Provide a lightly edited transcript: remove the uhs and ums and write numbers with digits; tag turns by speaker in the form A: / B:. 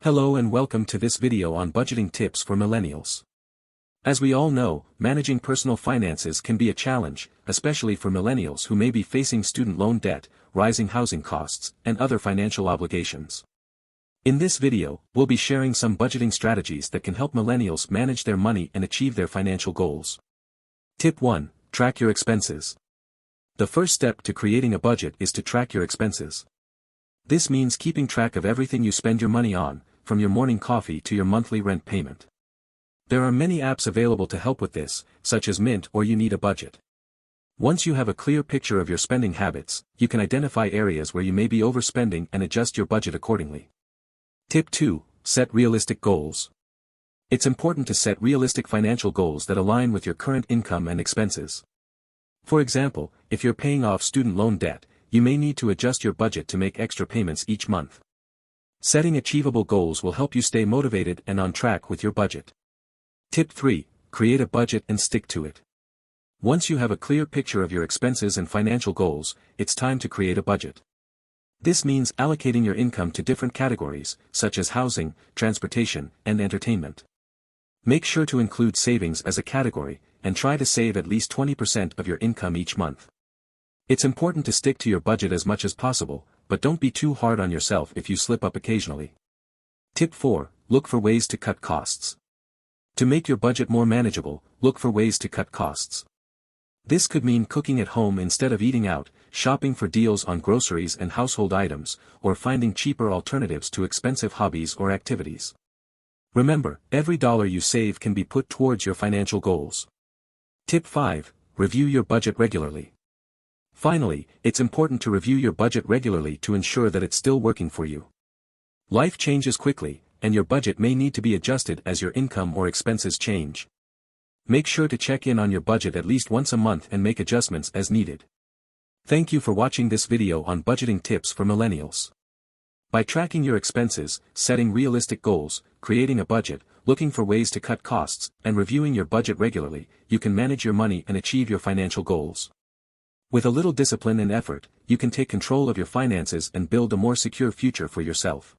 A: Hello and welcome to this video on budgeting tips for millennials. As we all know, managing personal finances can be a challenge, especially for millennials who may be facing student loan debt, rising housing costs, and other financial obligations. In this video, we'll be sharing some budgeting strategies that can help millennials manage their money and achieve their financial goals. Tip 1. Track your expenses. The first step to creating a budget is to track your expenses. This means keeping track of everything you spend your money on, from your morning coffee to your monthly rent payment. There are many apps available to help with this, such as Mint or You Need a Budget. Once you have a clear picture of your spending habits, you can identify areas where you may be overspending and adjust your budget accordingly. Tip 2. Set realistic goals. It's important to set realistic financial goals that align with your current income and expenses. For example, if you're paying off student loan debt, you may need to adjust your budget to make extra payments each month. Setting achievable goals will help you stay motivated and on track with your budget. Tip 3. Create a budget and stick to it. Once you have a clear picture of your expenses and financial goals, it's time to create a budget. This means allocating your income to different categories, such as housing, transportation, and entertainment. Make sure to include savings as a category, and try to save at least 20% of your income each month. It's important to stick to your budget as much as possible, but don't be too hard on yourself if you slip up occasionally. Tip 4. Look for ways to cut costs. To make your budget more manageable, look for ways to cut costs. This could mean cooking at home instead of eating out, shopping for deals on groceries and household items, or finding cheaper alternatives to expensive hobbies or activities. Remember, every dollar you save can be put towards your financial goals. Tip 5. Review your budget regularly. Finally, it's important to review your budget regularly to ensure that it's still working for you. Life changes quickly, and your budget may need to be adjusted as your income or expenses change. Make sure to check in on your budget at least once a month and make adjustments as needed. Thank you for watching this video on budgeting tips for millennials. By tracking your expenses, setting realistic goals, creating a budget, looking for ways to cut costs, and reviewing your budget regularly, you can manage your money and achieve your financial goals. With a little discipline and effort, you can take control of your finances and build a more secure future for yourself.